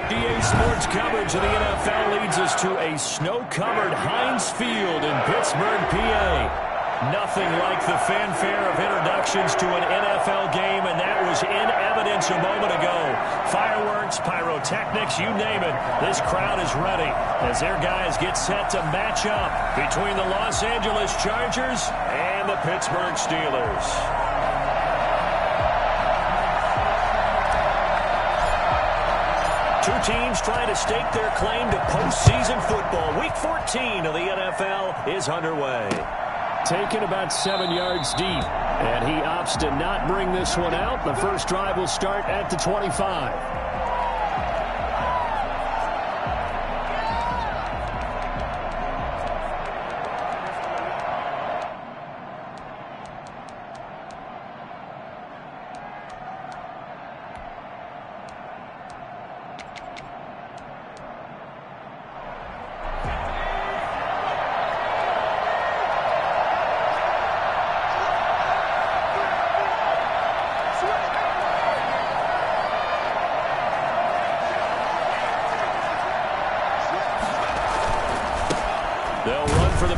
EA Sports coverage of the NFL leads us to a snow-covered Heinz Field in Pittsburgh, PA. Nothing like the fanfare of introductions to an NFL game, and that was in evidence a moment ago. Fireworks, pyrotechnics, you name it. This crowd is ready as their guys get set to match up between the Los Angeles Chargers and the Pittsburgh Steelers. Two teams trying to stake their claim to postseason football. Week 14 of the NFL is underway. Taken about 7 yards deep, and he opts to not bring this one out. The first drive will start at the 25.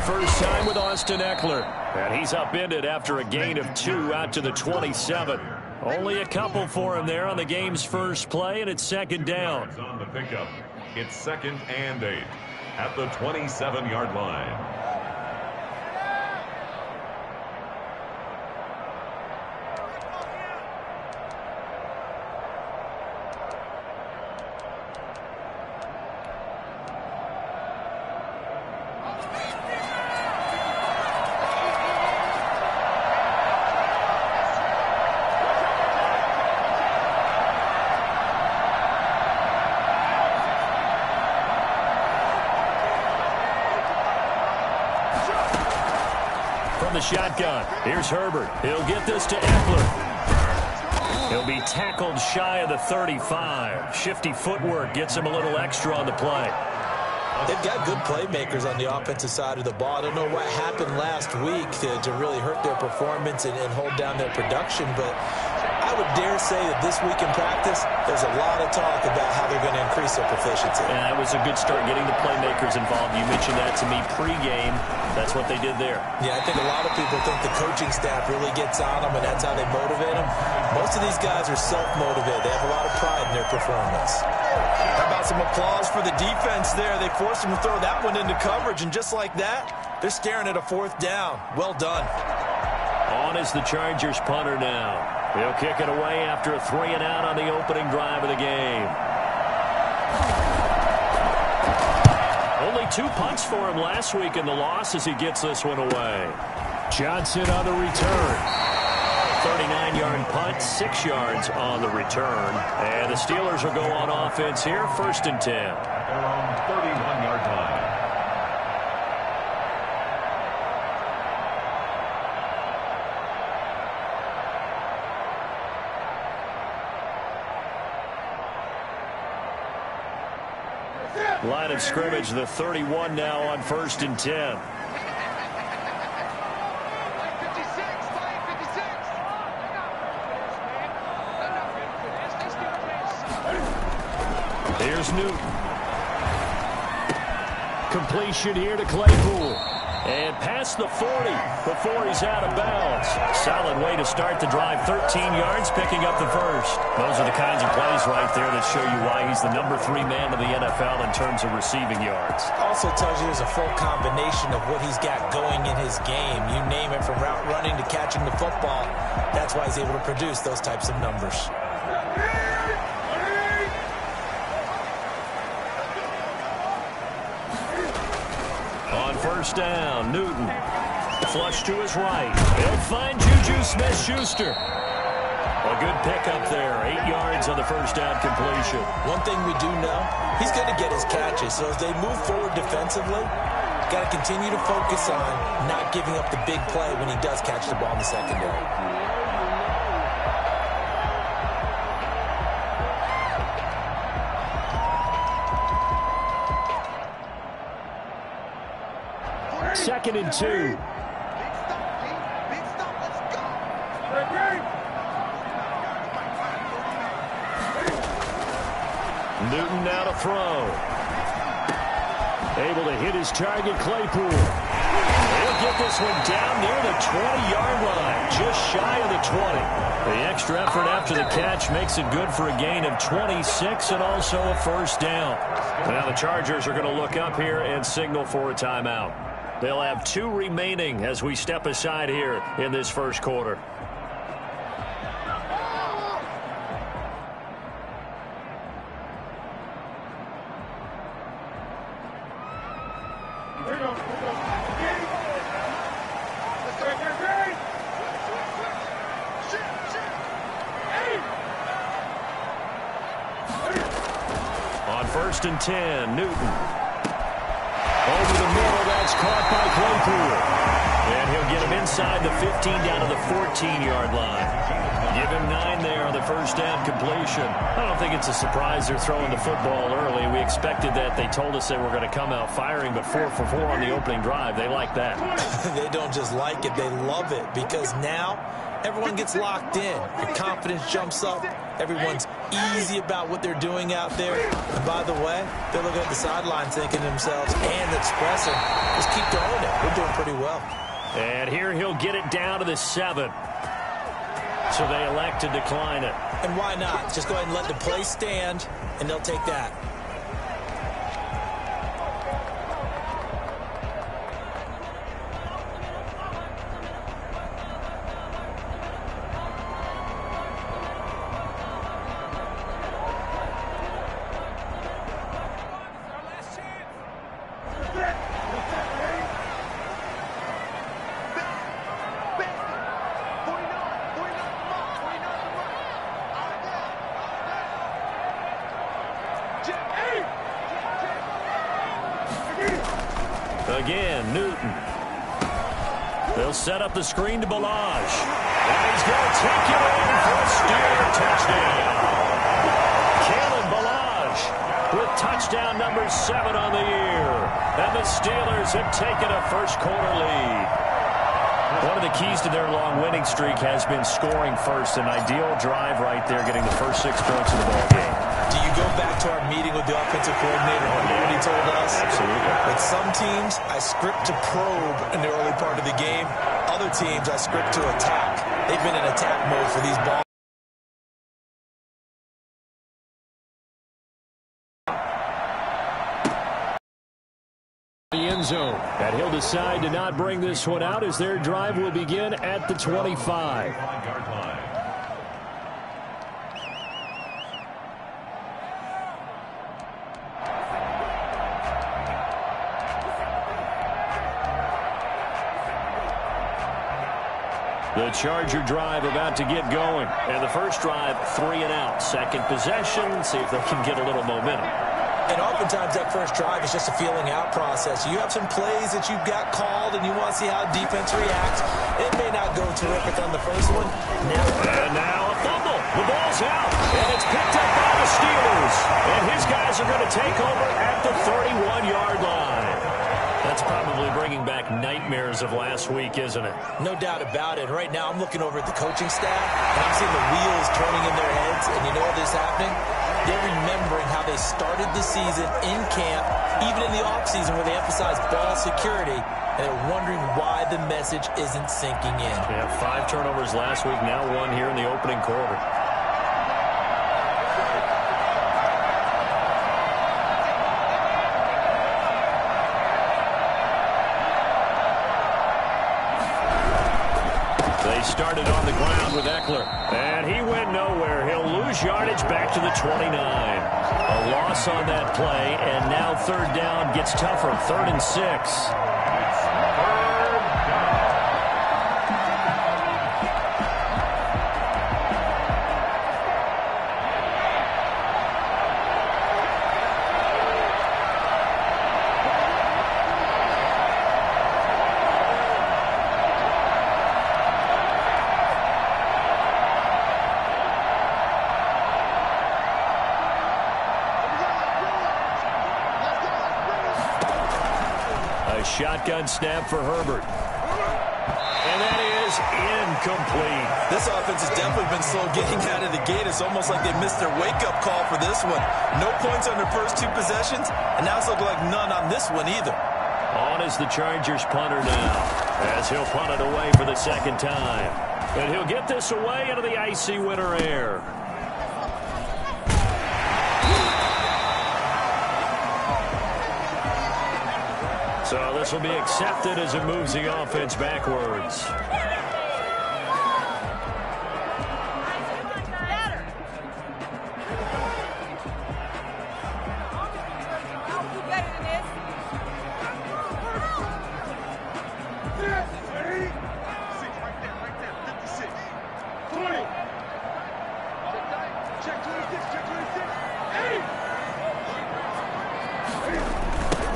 First time with Austin Ekeler. And he's upended after a gain of 2 out to the 27. Only a couple for him there on the game's first play, and it's second down. On the pickup, it's 2nd and 8 at the 27-yard line. The shotgun. Here's Herbert. He'll get this to Ekeler. He'll be tackled shy of the 35. Shifty footwork gets him a little extra on the play. They've got good playmakers on the offensive side of the ball. I don't know what happened last week to really hurt their performance and hold down their production, but I would dare say that this week in practice, there's a lot of talk about how they're going to increase their proficiency. And that was a good start, getting the playmakers involved. You mentioned that to me pregame. That's what they did there. Yeah, I think a lot of people think the coaching staff really gets on them, and that's how they motivate them. Most of these guys are self-motivated. They have a lot of pride in their performance. How about some applause for the defense there? They forced him to throw that one into coverage, and just like that, they're staring at a 4th down. Well done. On is the Chargers punter now. He'll kick it away after a 3-and-out on the opening drive of the game. Only 2 punts for him last week in the loss as he gets this one away. Johnson on the return. 39-yard punt, 6 yards on the return. And the Steelers will go on offense here, 1st and 10. They're on 31-yard line. Line of scrimmage, the 31 now on 1st and 10. Here's Newton. Completion here to Claypool. And past the 40 before he's out of bounds. Solid way to start the drive. 13 yards, picking up the first. Those are the kinds of plays right there that show you why he's the number 3 man of the NFL in terms of receiving yards. Also tells you there's a full combination of what he's got going in his game. You name it, from route running to catching the football. That's why he's able to produce those types of numbers. First down, Newton. Flush to his right. They'll find Juju Smith-Schuster. A good pickup there. 8 yards on the first down completion. One thing we do know, he's going to get his catches. So as they move forward defensively, got to continue to focus on not giving up the big play when he does catch the ball in the secondary. Second and 2. Newton now to throw. Able to hit his target, Claypool. He'll get this one down near the 20-yard line, just shy of the 20. The extra effort after the catch makes it good for a gain of 26 and also a first down. Now the Chargers are going to look up here and signal for a timeout. They'll have 2 remaining as we step aside here in this first quarter. On 1st and 10, Newton. Over the middle, that's caught by Claypool. And he'll get him inside the 15 down to the 14-yard line. Give him 9 there on the first down completion. I don't think it's a surprise they're throwing the football early. We expected that. They told us they were going to come out firing, but 4 for 4 on the opening drive. They like that. They don't just like it, they love it, because now everyone gets locked in. Your confidence jumps up. Everyone's easy about what they're doing out there. And by the way, they're looking at the sideline thinking to themselves and expressing, just keep going it. We're doing pretty well. And here he'll get it down to the 7. So they elect to decline it. And why not? Just go ahead and let the play stand, and they'll take that. Again, Newton. They'll set up the screen to Ballage. And he's going to take it in for a Steeler touchdown. Kalen Ballage with touchdown number 7 on the year. And the Steelers have taken a first quarter lead. One of the keys to their long winning streak has been scoring first. An ideal drive right there, getting the first 6 points of the ball game. Do you go back to our meeting with the offensive coordinator and what he told us? Absolutely. With some teams, I script to probe in the early part of the game. Other teams, I script to attack. They've been in attack mode for these balls. The end zone. And he'll decide to not bring this one out as their drive will begin at the 25. The Charger drive about to get going. And the first drive, 3 and out. Second possession, see if they can get a little momentum. And oftentimes that first drive is just a feeling out process. You have some plays that you've got called and you want to see how defense reacts. It may not go terrific on the first one. And now a fumble. The ball's out. And it's picked up by the Steelers. And his guys are going to take over at the 31-yard line. That's probably bringing back nightmares of last week, isn't it? No doubt about it. Right now, I'm looking over at the coaching staff, and I'm seeing the wheels turning in their heads. And you know what is happening? They're remembering how they started the season in camp, even in the offseason where they emphasized ball security, and they're wondering why the message isn't sinking in. They had 5 turnovers last week, now 1 here in the opening quarter. They started on the ground with Eckler, and he went nowhere. He'll lose yardage back to the 29. A loss on that play, and now 3rd down gets tougher. 3rd and 6. Shotgun snap for Herbert. And that is incomplete. This offense has definitely been slow getting out of the gate. It's almost like they missed their wake-up call for this one. No points on their first 2 possessions, and now it's looking like none on this one either. On is the Chargers punter now, as he'll punt it away for the second time. And he'll get this away into the icy winter air. So this will be accepted as it moves the offense backwards.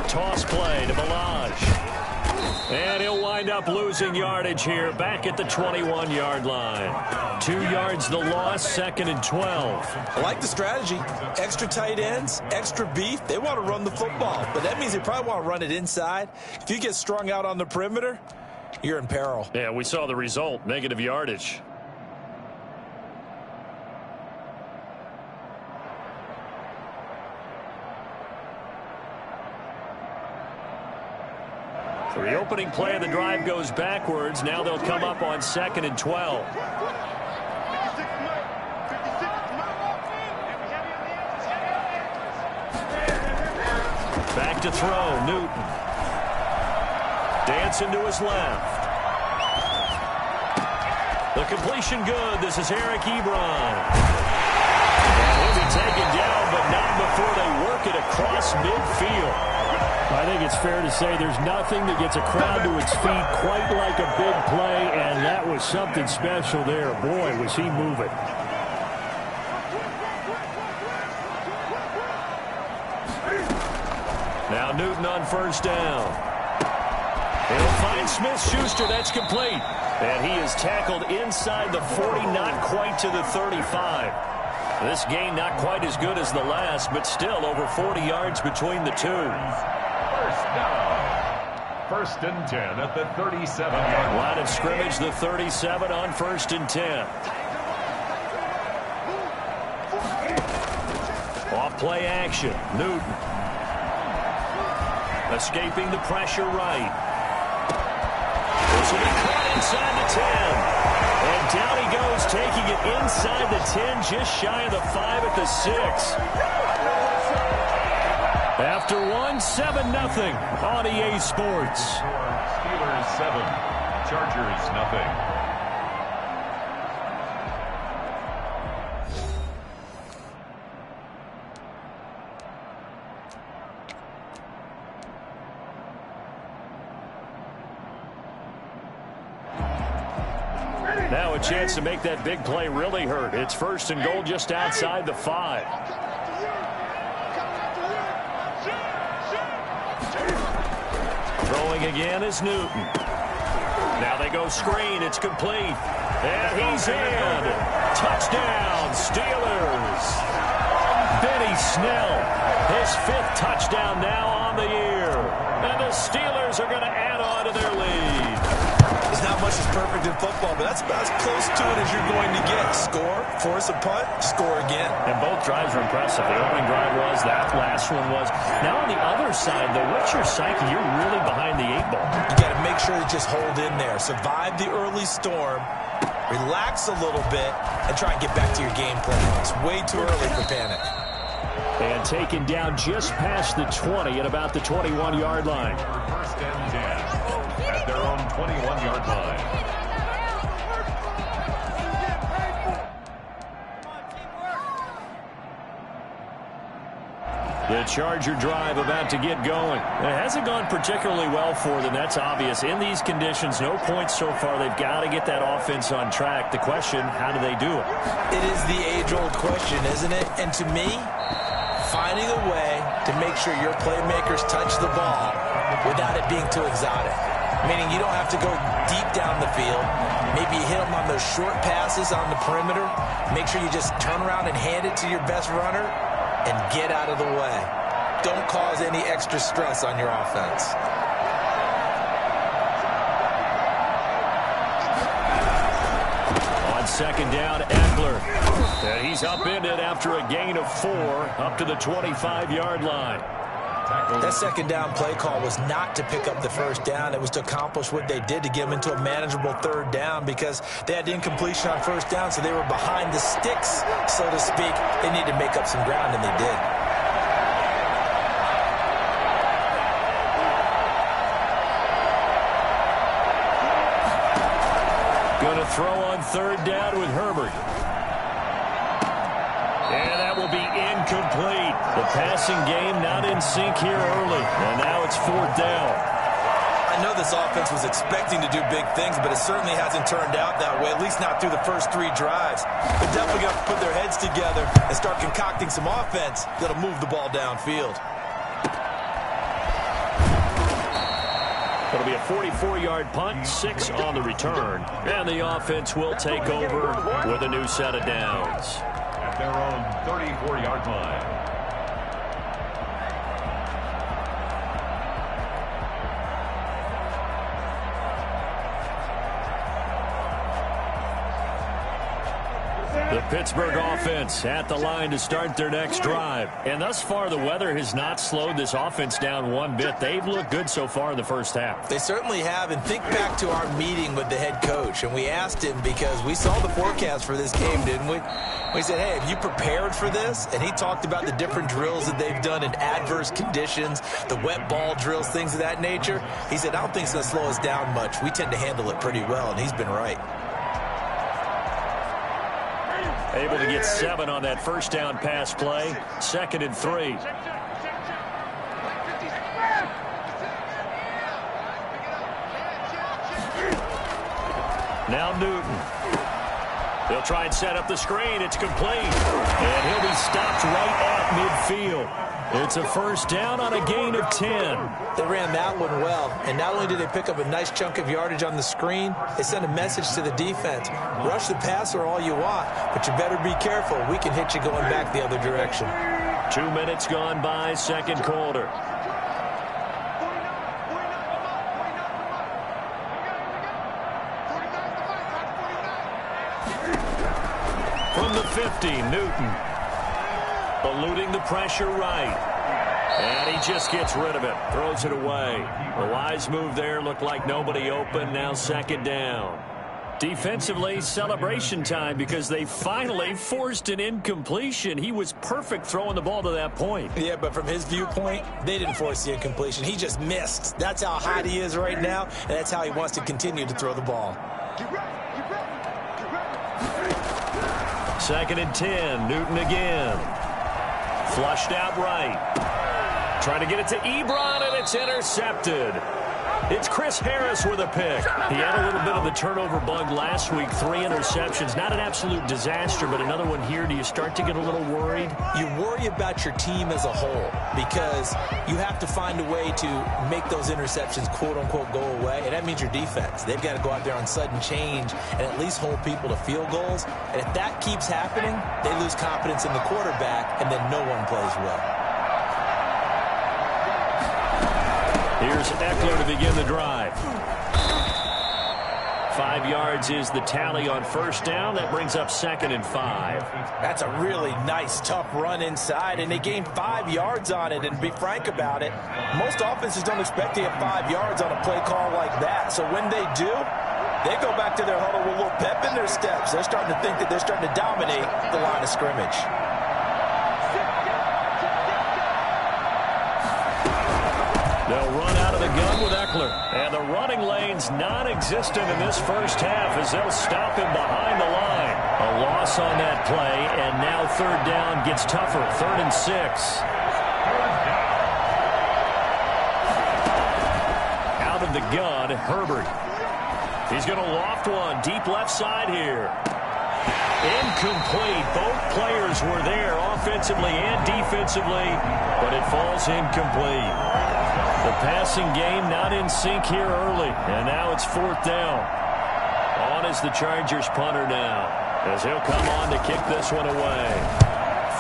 Toss play to Ballage. And he'll wind up losing yardage here back at the 21-yard line. 2 yards the loss, 2nd and 12. I like the strategy. Extra tight ends, extra beef. They want to run the football, but that means they probably want to run it inside. If you get strung out on the perimeter, you're in peril. Yeah, we saw the result, negative yardage. So the opening play of the drive goes backwards. Now they'll come up on 2nd and 12. Back to throw, Newton. Dancing to his left. The completion good. This is Eric Ebron. And he'll be taken down, but not before they work it across midfield. I think it's fair to say there's nothing that gets a crowd to its feet quite like a big play, and that was something special there. Boy, was he moving. Now Newton on first down. He'll find Smith-Schuster. That's complete. And he is tackled inside the 40, not quite to the 35. This gain not quite as good as the last, but still over 40 yards between the two. First down. 1st and 10 at the 37-yard line of scrimmage, the 37 on 1st and 10. Off play action. Newton. Escaping the pressure right. This will be caught inside the 10. And down he goes, taking it inside the 10, just shy of the 5 at the 6. After 7-0 on EA Sports. Steelers 7, Chargers nothing. Now a chance to make that big play really hurt. It's 1st and goal just outside the 5. Throwing again is Newton. Now they go screen. It's complete. And he's in. Touchdown, Steelers. Benny Snell, his 5th touchdown now on the year. And the Steelers are going to add on to their lead. There's not much that's perfect in football, but that's about as close to it as you're going to get. Score, force a punt, score again. And both drives were impressive. The opening drive was, that last one was. Now on the other side, though, what's your psyche? You're really behind the 8 ball. You got to make sure to just hold in there. Survive the early storm, relax a little bit, and try and get back to your game plan. It's way too early for panic. And taken down just past the 20 at about the 21-yard line. 1st and 10 at their own 21-yard line. The Charger drive about to get going. It hasn't gone particularly well for them. That's obvious. In these conditions, no points so far. They've got to get that offense on track. The question, how do they do it? It is the age-old question, isn't it? And to me, finding a way to make sure your playmakers touch the ball without it being too exotic. Meaning you don't have to go deep down the field. Maybe you hit them on those short passes on the perimeter. Make sure you just turn around and hand it to your best runner and get out of the way. Don't cause any extra stress on your offense. second down, Eckler. And he's upended after a gain of 4 up to the 25-yard line. That second down play call was not to pick up the first down. It was to accomplish what they did to get them into a manageable third down because they had incompletion on first down, so they were behind the sticks, so to speak. They needed to make up some ground, and they did. Going to throw on third down with Herbert. And that will be incomplete. The passing game not in sync here early. And now it's fourth down. I know this offense was expecting to do big things, but it certainly hasn't turned out that way, at least not through the first 3 drives. They're definitely going to put their heads together and start concocting some offense that'll move the ball downfield. It'll be a 44-yard punt, 6 on the return. And the offense will take over with a new set of downs. At their own 34-yard line. The Pittsburgh offense at the line to start their next drive. And thus far, the weather has not slowed this offense down one bit. They've looked good so far in the first half. They certainly have. And think back to our meeting with the head coach. And we asked him because we saw the forecast for this game, didn't we? We said, hey, have you prepared for this? And he talked about the different drills that they've done in adverse conditions, the wet ball drills, things of that nature. He said, I don't think it's going to slow us down much. We tend to handle it pretty well, and he's been right. Able to get 7 on that first down pass play. 2nd and 3. Now Newton. They'll try and set up the screen. It's complete. And he'll be stopped right at midfield. It's a first down on a gain of 10. They ran that one well, and not only did they pick up a nice chunk of yardage on the screen, they sent a message to the defense. Rush the passer all you want, but you better be careful. We can hit you going back the other direction. 2 minutes gone by, second quarter. From the 50, Newton. Eluding the pressure right. And he just gets rid of it. Throws it away. The wise move there. Looked like nobody open. Now second down. Defensively, celebration time because they finally forced an incompletion. He was perfect throwing the ball to that point. Yeah, but from his viewpoint, they didn't force the incompletion. He just missed. That's how hot he is right now, and that's how he wants to continue to throw the ball. 2nd and 10. Newton again. Flushed out right. Trying to get it to Ebron, and it's intercepted. It's Chris Harris with a pick. He had a little bit of the turnover bug last week. 3 interceptions. Not an absolute disaster, but another one here. Do you start to get a little worried? You worry about your team as a whole because you have to find a way to make those interceptions, quote-unquote, go away, and that means your defense. They've got to go out there on sudden change and at least hold people to field goals. And if that keeps happening, they lose confidence in the quarterback, and then no one plays well. Here's Eckler to begin the drive. 5 yards is the tally on first down. That brings up 2nd and 5. That's a really nice, tough run inside, and they gained 5 yards on it. And to be frank about it, most offenses don't expect to get 5 yards on a play call like that. So when they do, they go back to their huddle with a little pep in their steps. They're starting to think that they're starting to dominate the line of scrimmage. They'll run out of the gun with Eckler. And the running lane's non-existent in this first half as they'll stop him behind the line. A loss on that play, and now third down gets tougher. 3rd and 6. Out of the gun, Herbert. He's going to loft one deep left side here. Incomplete. Both players were there offensively and defensively, but it falls incomplete. The passing game not in sync here early, and now it's 4th down. On is the Chargers punter now, as he'll come on to kick this one away.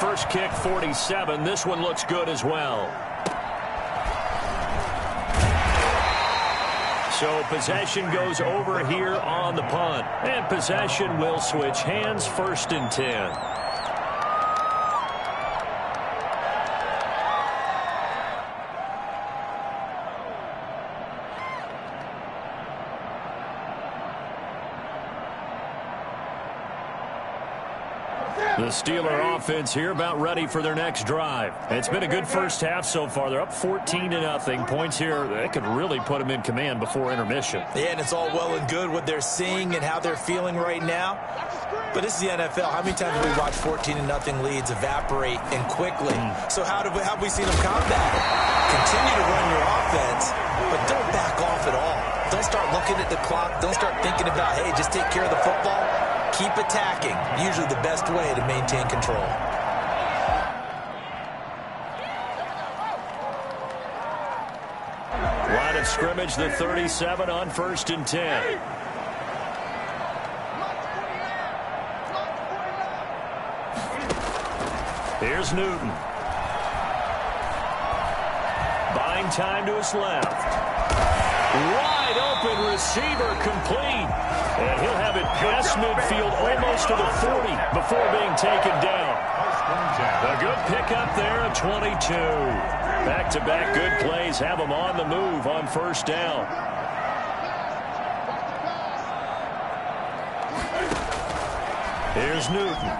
First kick, 47. This one looks good as well. So possession goes over here on the punt. And possession will switch hands, 1st and 10. The Steeler offense here about ready for their next drive. It's been a good first half so far. They're up 14-0. Points here, they could really put them in command before intermission. Yeah, and it's all well and good what they're seeing and how they're feeling right now. But this is the NFL. How many times have we watched 14-0 leads evaporate and quickly? So how have we seen them combat it? Continue to run your offense, but don't back off at all. Don't start looking at the clock. Don't start thinking about, hey, just take care of the football. Keep attacking. Usually the best way to maintain control. Line of scrimmage, the 37 on 1st and 10. Here's Newton. Buying time to his left. Wide open receiver complete. And he'll have it past midfield almost to the 40 before being taken down. A good pickup there at 22. Back-to-back good plays have him on the move on 1st down. Here's Newton.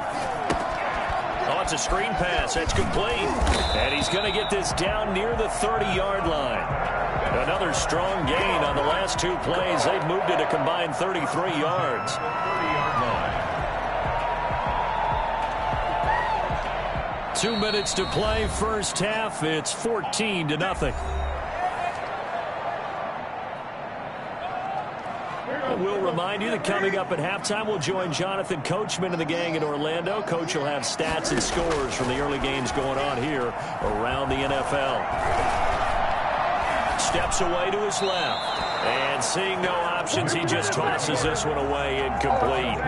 Oh, it's a screen pass. That's complete. And he's going to get this down near the 30-yard line. Another strong gain on the last 2 plays. They've moved it a combined 33 yards. 30-yard line. 2 minutes to play, first half. It's 14-0. We'll remind you that coming up at halftime, we'll join Jonathan Coachman and the gang in Orlando. Coach will have stats and scores from the early games going on here around the NFL. Steps away to his left. And seeing no options, he just tosses this one away incomplete.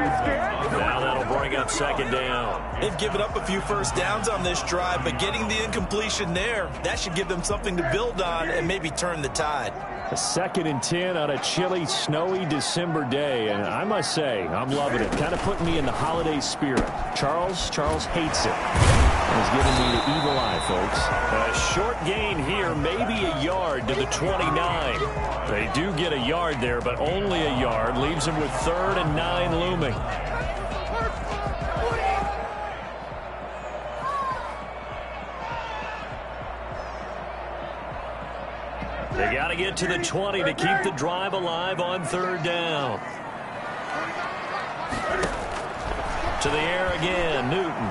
Now that'll bring up 2nd down. They've given up a few first downs on this drive, but getting the incompletion there, that should give them something to build on and maybe turn the tide. A 2nd and 10 on a chilly, snowy December day, and I must say, I'm loving it. Kind of putting me in the holiday spirit. Charles hates it. He's giving me the evil eye, folks. A short gain here, maybe a yard to the 29. They do get a yard there, but only a yard. Leaves him with 3rd and 9 looming. They got to get to the 20 to keep the drive alive on 3rd down. To the air again, Newton.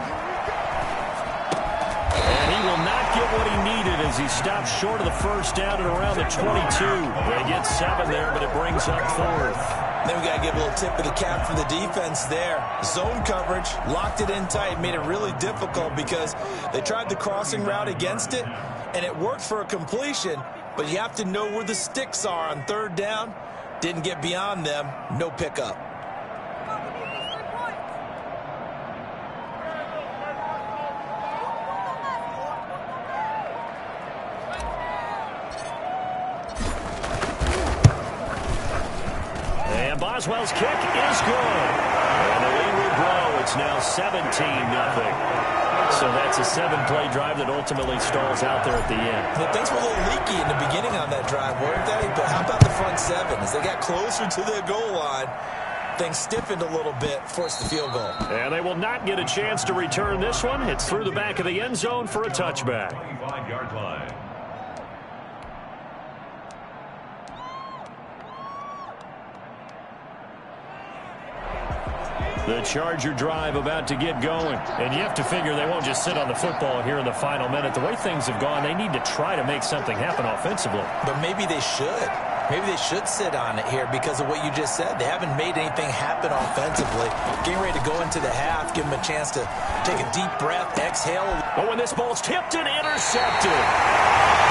And he will not get what he needed as he stops short of the 1st down at around the 22. They get 7 there, but it brings up 4th. Then we got to give a little tip of the cap for the defense there. Zone coverage, locked it in tight, made it really difficult because they tried the crossing route against it, and it worked for a completion, but you have to know where the sticks are on 3rd down. Didn't get beyond them, no pickup. Boswell's kick is good. And the lead will grow. It's now 17-0. So that's a 7-play drive that ultimately stalls out there at the end. Well, things were a little leaky in the beginning on that drive, weren't they? But how about the front 7? As they got closer to the goal line, things stiffened a little bit, forced the field goal. And they will not get a chance to return this one. It's through the back of the end zone for a touchback. 25-yard line. The Charger drive about to get going. And you have to figure they won't just sit on the football here in the final minute. The way things have gone, they need to try to make something happen offensively. But maybe they should. Maybe they should sit on it here because of what you just said. They haven't made anything happen offensively. Getting ready to go into the half, give them a chance to take a deep breath, exhale. Oh, and this ball's tipped and intercepted.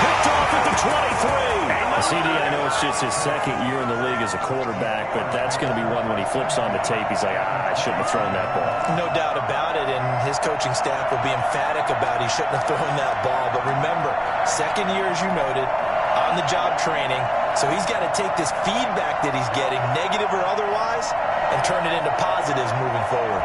Picked off at the 23. CD, I know it's just his 2nd year in the league as a quarterback, but that's going to be one when he flips on the tape. He's like, I shouldn't have thrown that ball. No doubt about it, and his coaching staff will be emphatic about he shouldn't have thrown that ball. But remember, 2nd year, as you noted, on on-the-job training. So he's got to take this feedback that he's getting, negative or otherwise, and turn it into positives moving forward.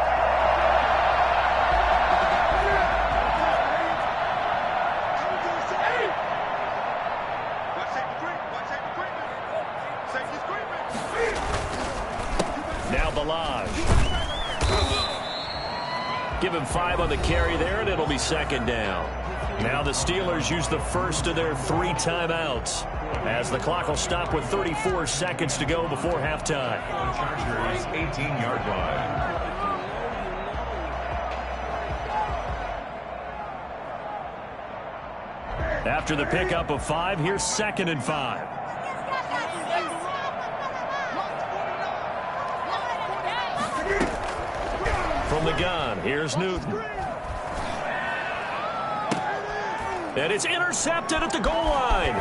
Now Balazs. Give him 5 on the carry there, and it'll be second down. Now the Steelers use the first of their 3 timeouts, as the clock will stop with 34 seconds to go before halftime. Chargers 18-yard line. After the pickup of 5, here's 2nd and 5. From the gun, here's Newton. And it's intercepted at the goal line.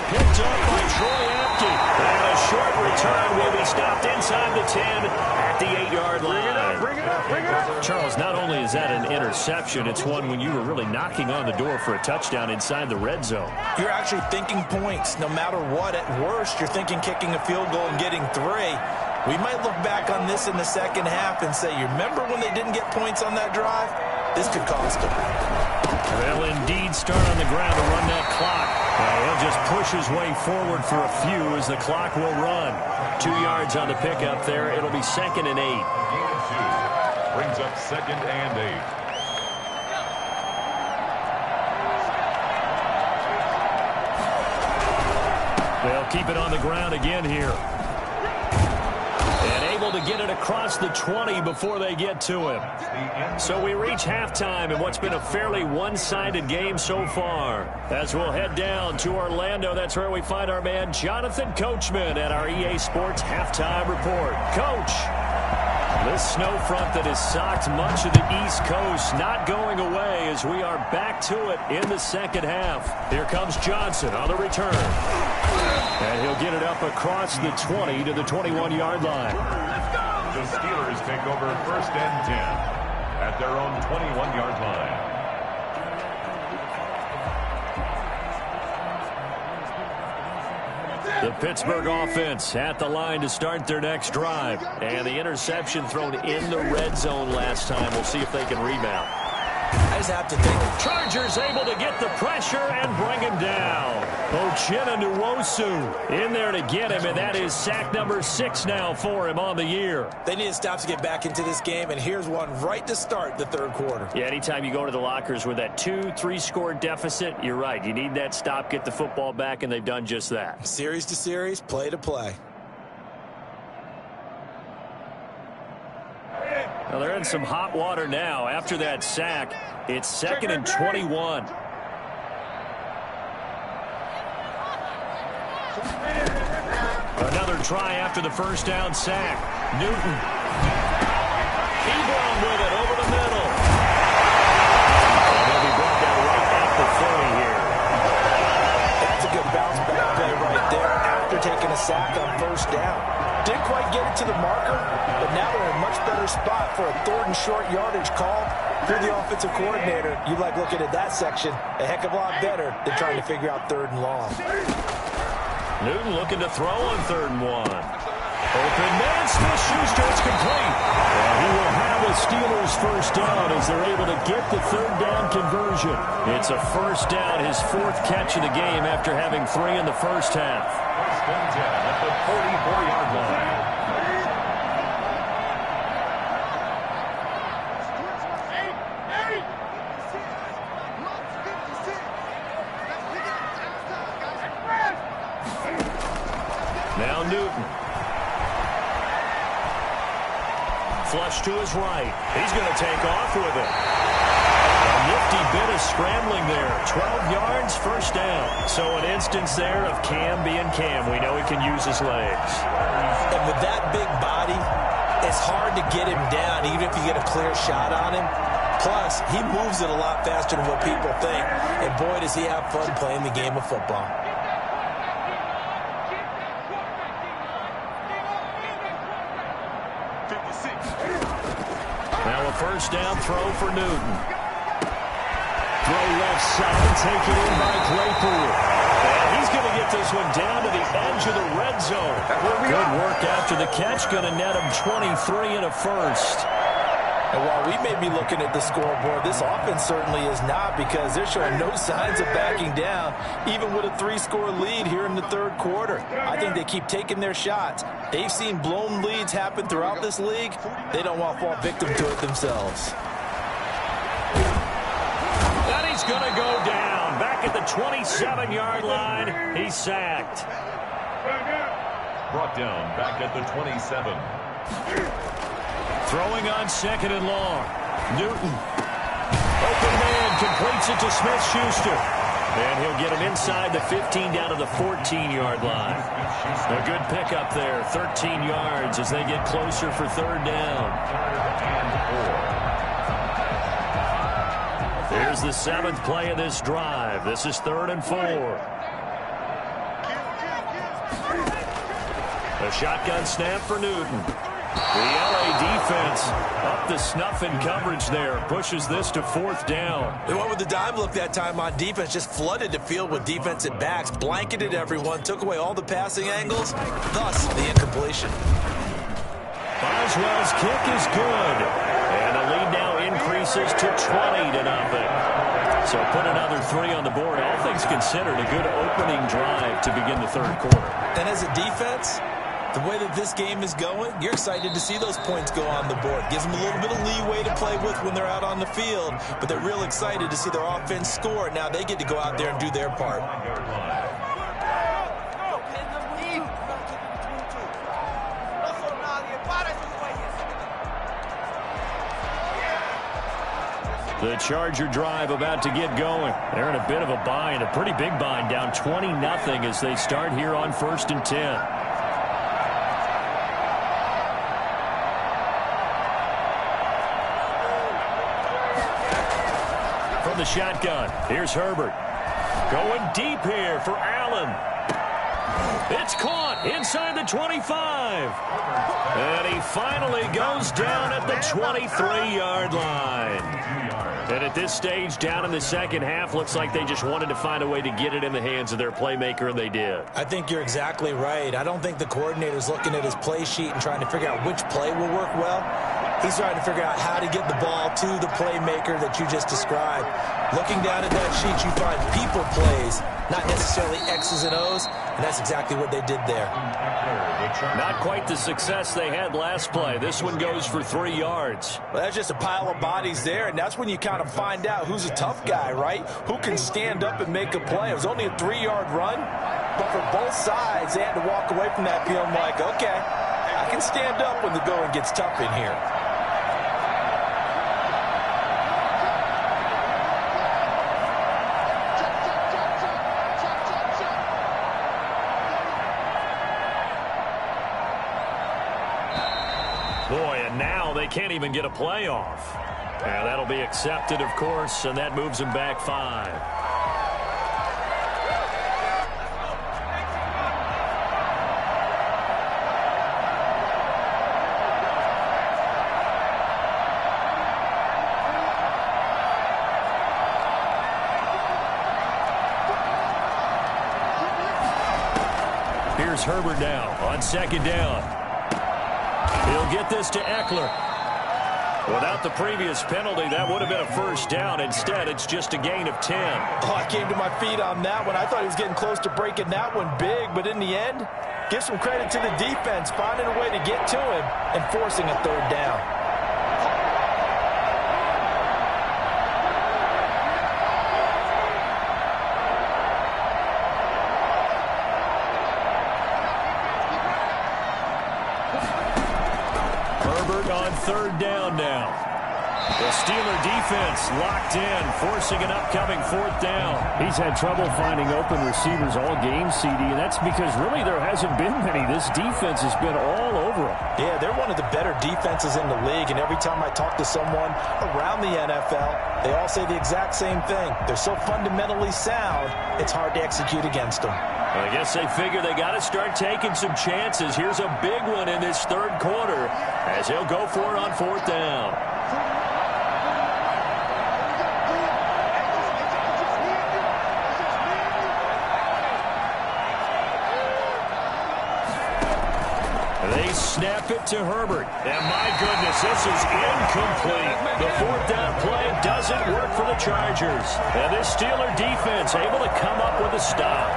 Picked up by Troy Apke. And a short return will be stopped inside the 10 at the 8-yard line. Bring it up. Charles, not only is that an interception, it's one when you were really knocking on the door for a touchdown inside the red zone. You're actually thinking points no matter what. At worst, you're thinking kicking a field goal and getting 3. We might look back on this in the second half and say, you remember when they didn't get points on that drive? This could cost them. They'll indeed start on the ground to run that clock. He'll just push his way forward for a few as the clock will run. 2 yards on the pickup there. It'll be 2nd and 8. Gain of 2. Brings up 2nd and 8. They'll keep it on the ground again here. And able to get it across the 20 before they get to him. So we reach halftime in what's been a fairly one-sided game so far. As we'll head down to Orlando, that's where we find our man Jonathan Coachman at our EA Sports Halftime Report. Coach, this snow front that has socked much of the East Coast not going away as we are back to it in the second half. Here comes Johnson on the return. And he'll get it up across the 20 to the 21-yard line. The Steelers take over 1st and 10 at their own 21-yard line. The Pittsburgh offense at the line to start their next drive. And the interception thrown in the red zone last time. We'll see if they can rebound. I just have to think. Chargers able to get the pressure and bring him down. Uchenna Nwosu in there to get him, and that is sack number 6 now for him on the year. They need to stop to get back into this game, and here's one right to start the 3rd quarter. Yeah, anytime you go to the lockers with that 2-3 score deficit, you're right. You need that stop, get the football back, and they've done just that. Series to series, play to play. Well, they're in some hot water now. After that sack, it's 2nd and 21. Another try after the first down sack. Newton. Ebron with it over the middle. And he'll be brought down right at the 30 here. That's a good bounce back play right there after taking a sack on 1st down. Didn't quite get it to the marker, but now we're in a much better spot for a 3rd and short yardage call. If you're the offensive coordinator, you like looking at that section a heck of a lot better than trying to figure out 3rd and long. Newton looking to throw on 3rd and 1. Open man, Smith-Schuster, it's complete. And he will have a Steelers first down as they're able to get the 3rd down conversion. It's a first down, his 4th catch of the game after having 3 in the first half. 1st and 10 at the 44-yard line. Now Newton. Flush to his right. He's going to take off with it. A nifty bit of scrambling there. 12 yards, first down. So an instance there of Cam being Cam. We know he can use his legs. And with that big body, it's hard to get him down even if you get a clear shot on him. Plus, he moves it a lot faster than what people think. And boy, does he have fun playing the game of football. Now a first down throw for Newton. Throw left side, take it in by Claypool. And He's going to get this one down to the edge of the red zone. Good work after the catch. Going to net him 23 and a first. And while we may be looking at the scoreboard, this offense certainly is not, because they're showing no signs of backing down, even with a 3-score lead here in the third quarter. I think they keep taking their shots. They've seen blown leads happen throughout this league. They don't want to fall victim to it themselves. And he's going to go down. Back at the 27-yard line. He's sacked. Brought down back at the 27. Throwing on second and long. Newton. Open man, completes it to Smith-Schuster. And he'll get him inside the 15 down to the 14-yard line. A good pickup there. 13 yards as they get closer for third down. Here's the 7th play of this drive. This is 3rd and 4. A shotgun snap for Newton. The LA defense up the snuff in coverage there. Pushes this to 4th down. They went with the dime look that time on defense. Just flooded the field with defensive backs. Blanketed everyone. Took away all the passing angles. Thus, the incompletion. Boswell's kick is good. And the lead now increases to 20-0. So put another 3 on the board. All things considered, a good opening drive to begin the third quarter. And as a defense, the way that this game is going, you're excited to see those points go on the board. Gives them a little bit of leeway to play with when they're out on the field, but they're real excited to see their offense score. Now they get to go out there and do their part. The Charger drive about to get going. They're in a bit of a bind, a pretty big bind, down 20-0 as they start here on 1st and 10. From the shotgun, here's Herbert. Going deep here for Allen. It's caught inside the 25. And he finally goes down at the 23-yard line. And at this stage, down in the second half, looks like they just wanted to find a way to get it in the hands of their playmaker, and they did. I think you're exactly right. I don't think the coordinator's looking at his play sheet and trying to figure out which play will work well. He's trying to figure out how to get the ball to the playmaker that you just described. Looking down at that sheet, you find people plays, not necessarily X's and O's, and that's exactly what they did there. Not quite the success they had last play. This one goes for 3 yards. Well, that's just a pile of bodies there, and that's when you kind of find out who's a tough guy, right? Who can stand up and make a play. It was only a 3-yard run, but for both sides, they had to walk away from that feeling like, okay, I can stand up when the going gets tough in here. Boy, and now they can't even get a playoff. And that'll be accepted, of course, and that moves them back 5. Here's Herbert now on 2nd down. He'll get this to Eckler. Without the previous penalty, that would have been a 1st down. Instead, it's just a gain of 10. Oh, I came to my feet on that one. I thought he was getting close to breaking that one big, but in the end, give some credit to the defense, finding a way to get to him and forcing a 3rd down. On 3rd down now. The Steeler defense locked in, forcing an upcoming 4th down. He's had trouble finding open receivers all game, CD, and that's because really there hasn't been many. This defense has been all over them. Yeah, they're one of the better defenses in the league, and every time I talk to someone around the NFL, they all say the exact same thing. They're so fundamentally sound, it's hard to execute against them. I guess they figure they got to start taking some chances. Here's a big one in this 3rd quarter as he'll go for it on 4th down. snap it to Herbert. And my goodness, this is incomplete. The fourth down play doesn't work for the Chargers. And this Steeler defense able to come up with a stop.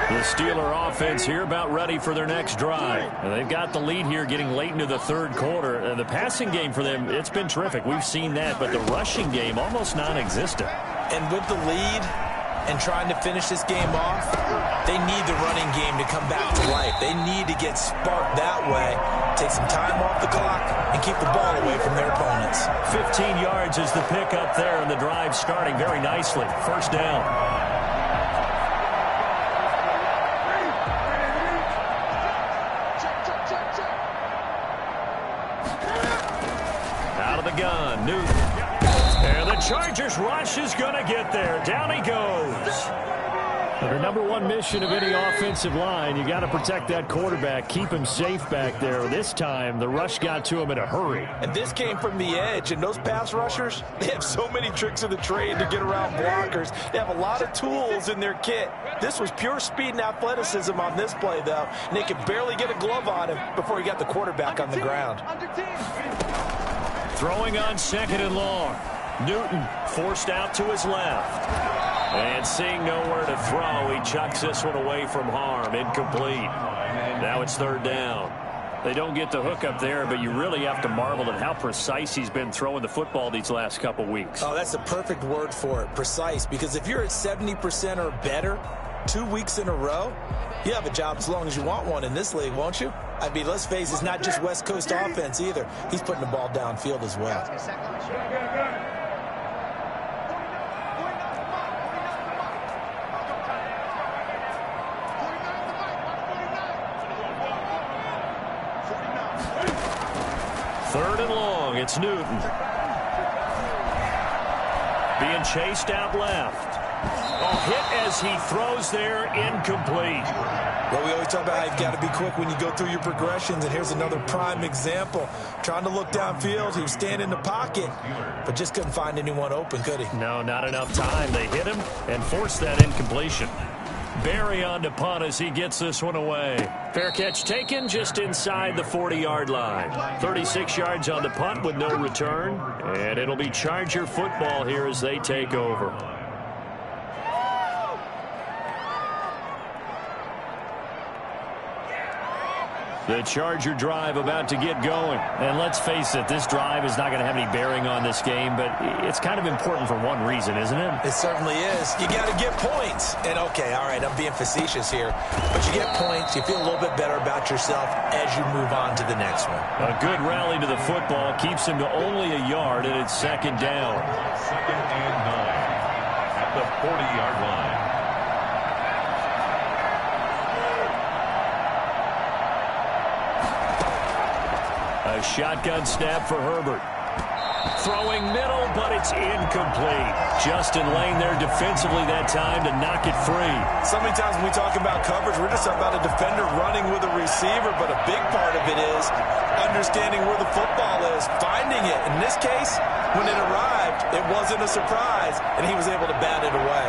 The Steeler offense here about ready for their next drive. And they've got the lead here getting late into the third quarter. The passing game for them, it's been terrific. We've seen that, but the rushing game almost non-existent. And with the lead and trying to finish this game off, they need the running game to come back to life. They need to get sparked that way, take some time off the clock, and keep the ball away from their opponents. 15 yards is the pickup there, and the drive starting very nicely. First down. Gun, Newton. And the Chargers rush is going to get there. Down he goes. Their number one mission of any offensive line, you got to protect that quarterback, keep him safe back there. This time, the rush got to him in a hurry. And this came from the edge, and those pass rushers, they have so many tricks of the trade to get around blockers. They have a lot of tools in their kit. This was pure speed and athleticism on this play, though, and they could barely get a glove on him before he got the quarterback on the ground. Throwing on second and long. Newton forced out to his left. And seeing nowhere to throw, he chucks this one away from harm. Incomplete. Now it's third down. They don't get the hook up there, but you really have to marvel at how precise he's been throwing the football these last couple weeks. Oh, that's the perfect word for it, precise. Because if you're at 70% or better 2 weeks in a row, you have a job as long as you want one in this league, won't you? I mean, let's face it, it's not just West Coast offense either. He's putting the ball downfield as well. Third and long, it's Newton. Being chased out left. Hit as he throws there, incomplete. Well, we always talk about how you've got to be quick when you go through your progressions, and here's another prime example. Trying to look downfield, he was standing in the pocket, but just couldn't find anyone open, could he? No, not enough time. They hit him and forced that incompletion. Berry on to punt as he gets this one away. Fair catch taken just inside the 40-yard line. 36 yards on the punt with no return, and it'll be Charger football here as they take over. The Charger drive about to get going. And let's face it, this drive is not going to have any bearing on this game, but it's kind of important for one reason, isn't it? It certainly is. You got to get points. And, okay, all right, I'm being facetious here. But you get points, you feel a little bit better about yourself as you move on to the next one. A good rally to the football keeps him to only a yard, and it's second down. Second and 9 at the 40-yard line. A shotgun snap for Herbert. Throwing middle, but it's incomplete. Justin Lane there defensively that time to knock it free. So many times when we talk about coverage, we're just talking about a defender running with a receiver, but a big part of it is understanding where the football is, finding it. In this case, when it arrived, it wasn't a surprise, and he was able to bat it away.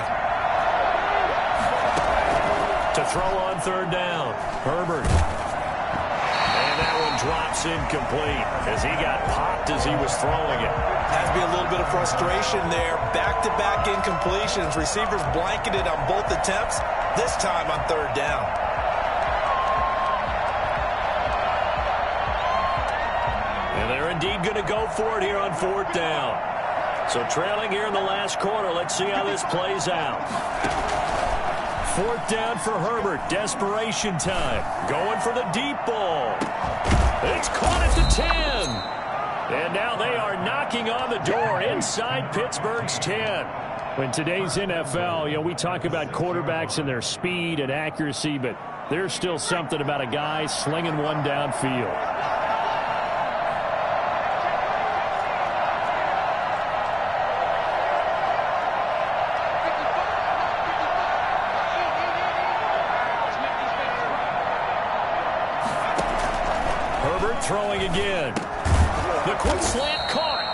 To throw on third down, Herbert. Drops incomplete as he got popped as he was throwing it. Has to be a little bit of frustration there. Back-to-back incompletions. Receivers blanketed on both attempts, this time on third down. And they're indeed going to go for it here on fourth down. So trailing here in the last quarter. Let's see how this plays out. Fourth down for Herbert. Desperation time. Going for the deep ball. It's caught at the 10. And now they are knocking on the door inside Pittsburgh's 10. In today's NFL, we talk about quarterbacks and their speed and accuracy, but there's still something about a guy slinging one downfield. Throwing again. The quick slant caught.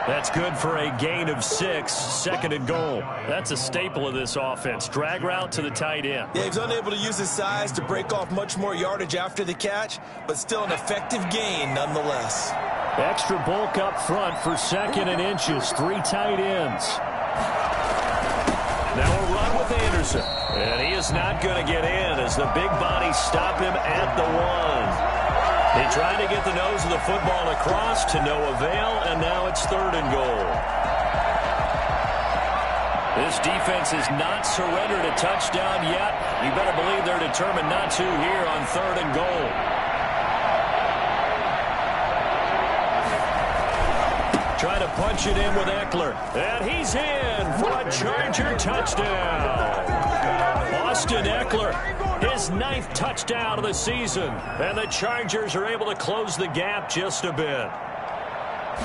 That's good for a gain of 6, 2nd and goal. That's a staple of this offense. Drag route to the tight end. Yeah, he's unable to use his size to break off much more yardage after the catch, but still an effective gain nonetheless. Extra bulk up front for 2nd and inches. 3 tight ends. Now a run with Anderson. And he is not going to get in as the big bodies stop him at the 1. He tried to get the nose of the football across to no avail, and now it's 3rd and goal. This defense has not surrendered a touchdown yet. You better believe they're determined not to here on 3rd and goal. Try to punch it in with Eckler. And he's in for a Charger touchdown. Austin Eckler, his 9th touchdown of the season. And the Chargers are able to close the gap just a bit.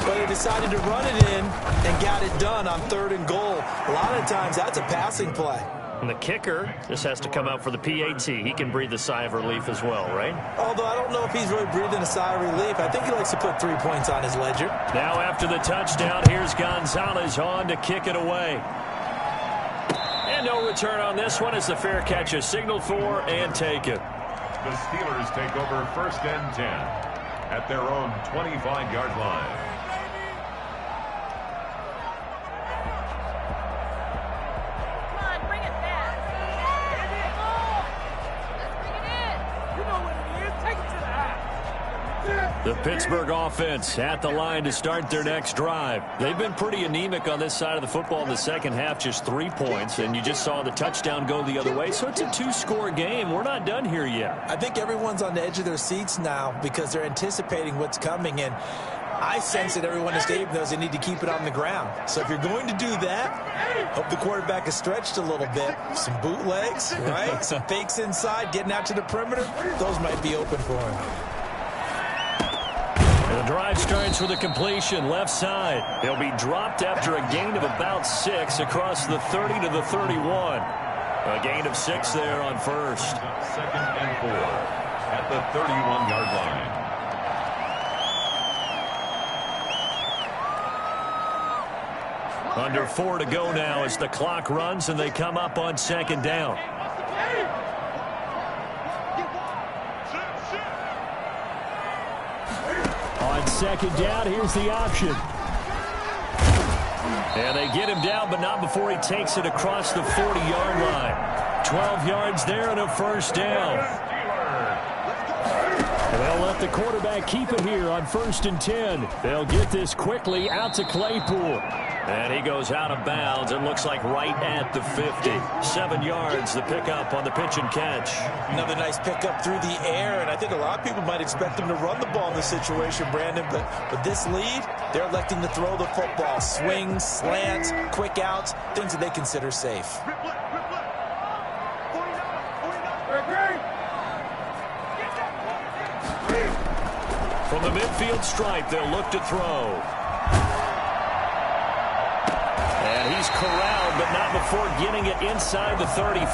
But they decided to run it in and got it done on 3rd and goal. A lot of times that's a passing play. And the kicker just has to come out for the PAT. He can breathe a sigh of relief as well, right? Although I don't know if he's really breathing a sigh of relief. I think he likes to put 3 points on his ledger. Now after the touchdown, here's Gonzalez on to kick it away. And no return on this one as the fair catch is signaled for and taken. The Steelers take over 1st and 10 at their own 25-yard line. The Pittsburgh offense at the line to start their next drive. They've been pretty anemic on this side of the football in the second half, just 3 points, and you just saw the touchdown go the other way, so it's a 2-score game. We're not done here yet. I think everyone's on the edge of their seats now because they're anticipating what's coming, and I sense that everyone in the stadium knows they need to keep it on the ground. So if you're going to do that, hope the quarterback is stretched a little bit. Some bootlegs, right? Some fakes inside, getting out to the perimeter. Those might be open for him. The drive starts with a completion left side. He'll be dropped after a gain of about 6 across the 30 to the 31. A gain of 6 there on 1st. 2nd and 4 at the 31-yard line. Under 4 to go now as the clock runs and they come up on 2nd down. On 2nd down, here's the option. And they get him down, but not before he takes it across the 40-yard line. 12 yards there and a 1st down. They'll let the quarterback keep it here on 1st and 10. They'll get this quickly out to Claypool. And he goes out of bounds and looks like right at the 50. 7 yards, the pickup on the pitch and catch. Another nice pickup through the air, and I think a lot of people might expect them to run the ball in this situation, Brandon, but with this lead, they're electing to throw the football. Swings, slants, quick outs, things that they consider safe. From the midfield stripe, they'll look to throw. And he's corralled, but not before getting it inside the 35.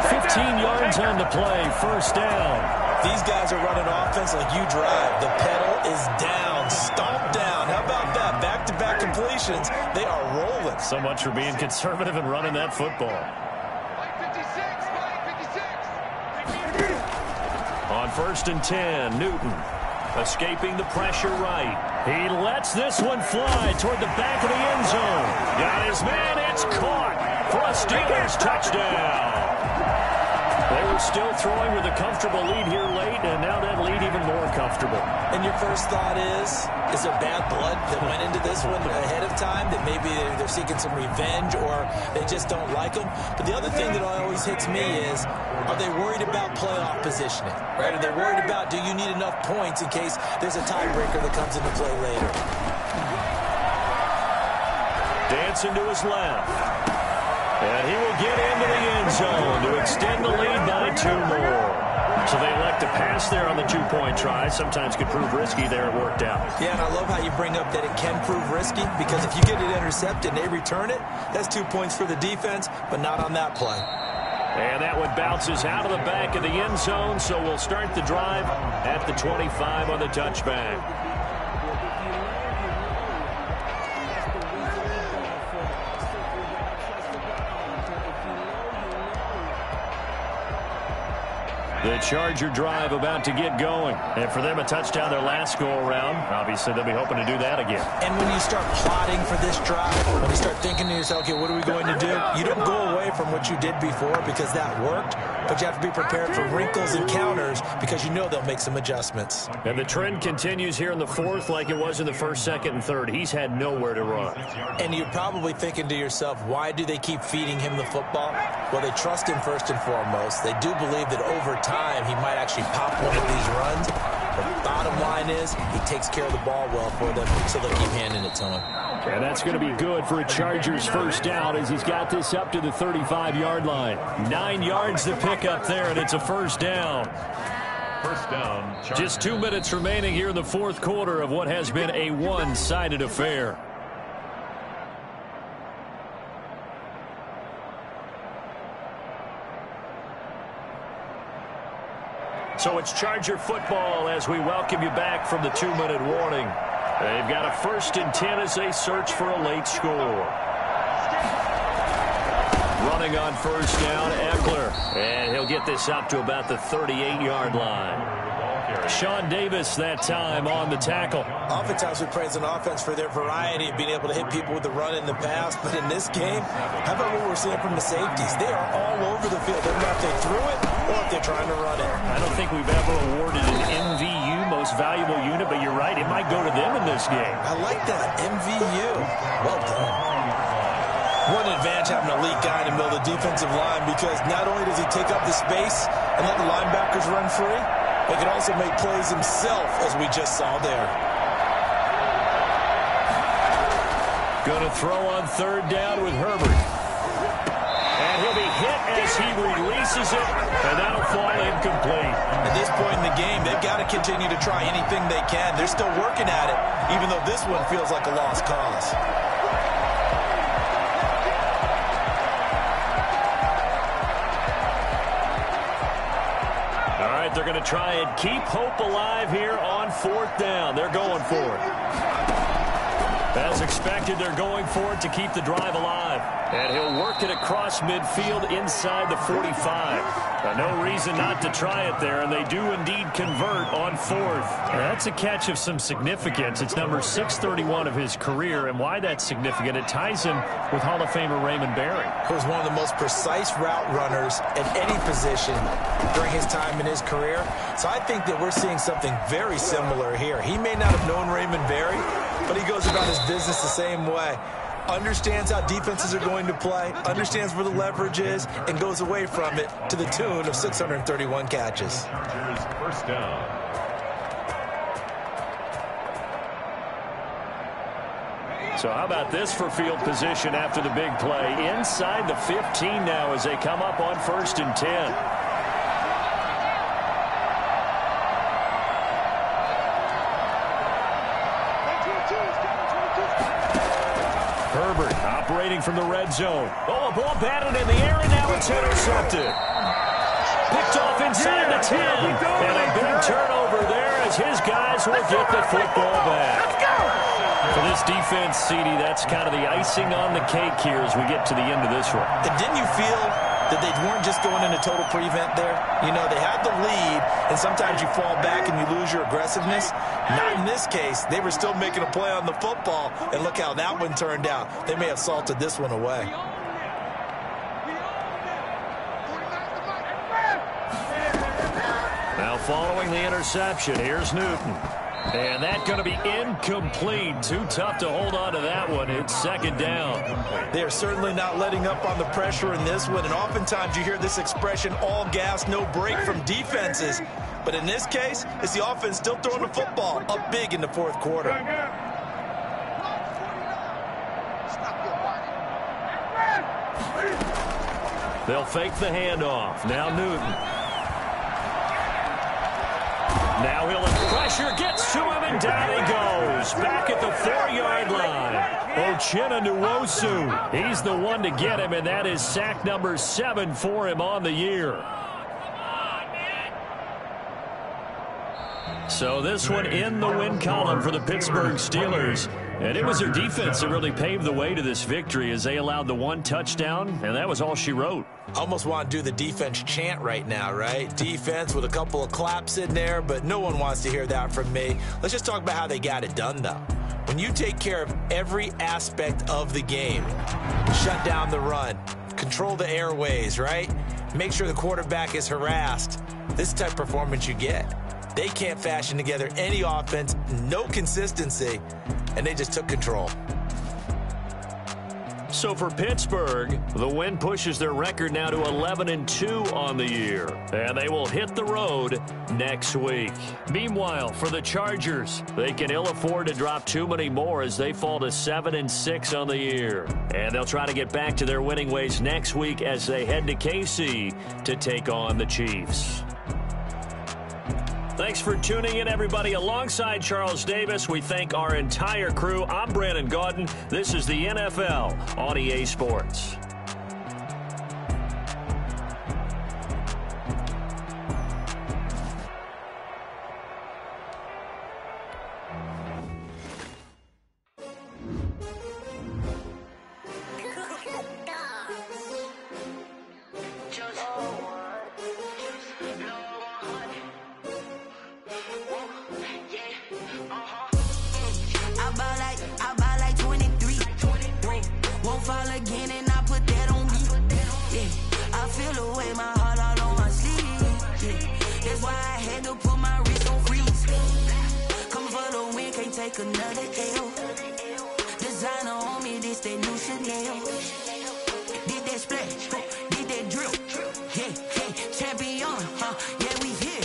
15 yards on the play, 1st down. These guys are running offense like you drive. The pedal is down, stomp down. How about that? Back-to-back completions. They are rolling. So much for being conservative and running that football. On 1st and 10, Newton escaping the pressure right. He lets this one fly toward the back of the end zone. Got his man, it's caught for a Steelers touchdown. They were still throwing with a comfortable lead here late, and now that lead even more comfortable. And your first thought is there bad blood that went into this one ahead of time, that maybe they're seeking some revenge or they just don't like them? But the other thing that always hits me is, are they worried about playoff positioning? Right? Are they worried about, do you need enough points in case there's a tiebreaker that comes into play later? Dancing to his left. And he will get into the end zone to extend the lead by 2 more. So they elect to pass there on the 2-point try. Sometimes could prove risky there. It worked out. Yeah, and I love how you bring up that it can prove risky, because if you get it intercepted and they return it, that's 2 points for the defense, but not on that play. And that one bounces out of the back of the end zone, so we'll start the drive at the 25 on the touchback. The Charger drive about to get going. And for them, a touchdown their last go-around. Obviously, they'll be hoping to do that again. And when you start plotting for this drive, when you start thinking to yourself, okay, what are we going to do? You don't go away from what you did before because that worked, but you have to be prepared for wrinkles and counters because you know they'll make some adjustments. And the trend continues here in the fourth like it was in the first, second, and third. He's had nowhere to run. And you're probably thinking to yourself, why do they keep feeding him the football? Well, they trust him first and foremost. They do believe that over time he might actually pop one of these runs. The bottom line is he takes care of the ball well for them, so they'll keep handing it to him. And that's going to be good for a Chargers first down as he's got this up to the 35-yard line. 9 yards to pick up there, and it's a first down. First down, Chargers. Just 2 minutes remaining here in the fourth quarter of what has been a one-sided affair. So it's Charger football as we welcome you back from the 2-minute warning. They've got a 1st and 10 as they search for a late score. Running on first down, Eckler. And he'll get this up to about the 38-yard line. Sean Davis that time on the tackle. Oftentimes we praise an offense for their variety of being able to hit people with the run in the pass, but in this game, how about what we're seeing from the safeties? They are all over the field. They're not if they threw it or if they're trying to run it. I don't think we've ever awarded an MVU, most valuable unit, but you're right, it might go to them in this game. I like that, MVU. Well done. One advantage having an elite guy in the middle of the defensive line because not only does he take up the space and let the linebackers run free, he can also make plays himself, as we just saw there. Going to throw on third down with Herbert. And he'll be hit as he releases it, and that'll fall incomplete. At this point in the game, they've got to continue to try anything they can. They're still working at it, even though this one feels like a lost cause. They're going to try and keep hope alive here on fourth down. They're going for it. As expected, they're going for it to keep the drive alive. And he'll work it across midfield inside the 45. No reason not to try it there, and they do indeed convert on fourth. That's a catch of some significance. It's number 631 of his career, and why that's significant, it ties him with Hall of Famer Raymond Berry. He was one of the most precise route runners at any position during his time in his career. So I think that we're seeing something very similar here. He may not have known Raymond Berry, but he goes about his business the same way. Understands how defenses are going to play, understands where the leverage is, and goes away from it to the tune of 631 catches. First down. So how about this for field position after the big play? Inside the 15 now as they come up on 1st and 10. Herbert operating from the red zone. Oh, a ball batted in the air, and now it's intercepted. Picked off inside the 10. And a big turnover there as his guys will get the football back. Let's go! For this defense, CD, that's kind of the icing on the cake here as we get to the end of this one. And didn't you feel that they weren't just going into total prevent there? You know, they had the lead, and sometimes you fall back and you lose your aggressiveness. Not in this case. They were still making a play on the football, and look how that one turned out. They may have salted this one away. Now following the interception, here's Newton. And that's going to be incomplete. Too tough to hold on to that one. It's second down. They are certainly not letting up on the pressure in this one. And oftentimes you hear this expression, all gas, no break from defenses. But in this case, it's the offense still throwing the football up big in the fourth quarter. They'll fake the handoff. Now Newton. Now he'll have pressure, gets to him, and down he goes. Back at the 4-yard line. Uchenna Nwosu. He's the one to get him, and that is sack number 7 for him on the year. So this one in the win column for the Pittsburgh Steelers. And it was their defense that really paved the way to this victory as they allowed the one touchdown, and that was all she wrote. Almost want to do the defense chant right now, right? Defense with a couple of claps in there, but no one wants to hear that from me. Let's just talk about how they got it done, though. When you take care of every aspect of the game, shut down the run, control the airways, right? Make sure the quarterback is harassed. This type of performance you get. They can't fashion together any offense, no consistency, and they just took control. So for Pittsburgh, the win pushes their record now to 11-2 on the year, and they will hit the road next week. Meanwhile, for the Chargers, they can ill afford to drop too many more as they fall to 7-6 on the year. And they'll try to get back to their winning ways next week as they head to KC to take on the Chiefs. Thanks for tuning in, everybody. Alongside Charles Davis, we thank our entire crew. I'm Brandon Gaudin. This is the NFL on EA Sports. Another L. Designer on me, this that new Chanel. Did that splash, did that drill. Yeah, champion, yeah, we here.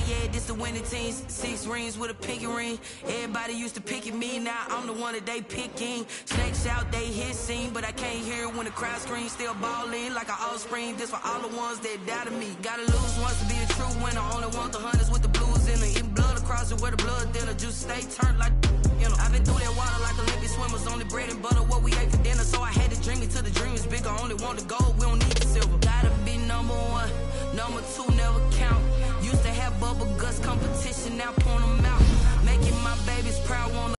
Yeah, this the winning team. 6 rings with a pinky ring. Everybody used to pick at me, now I'm the one that they picking. Snakes out, they hit scene, but I can't hear it when the crowd screams. Still ballin' like an offspring. This for all the ones that doubted me. Gotta lose once to be a true winner. Only want the hunters with the blues in it. Eating blood across it where the blood dinner. Juice stay turned like. You know, I've been through that water like Olympic swimmers. Only bread and butter, what we ate for dinner. So I had to dream it till the dream is bigger. Only want the gold, we don't need the silver. Gotta be number 1, number 2 never count. Used to have bubble guts competition, now point them out.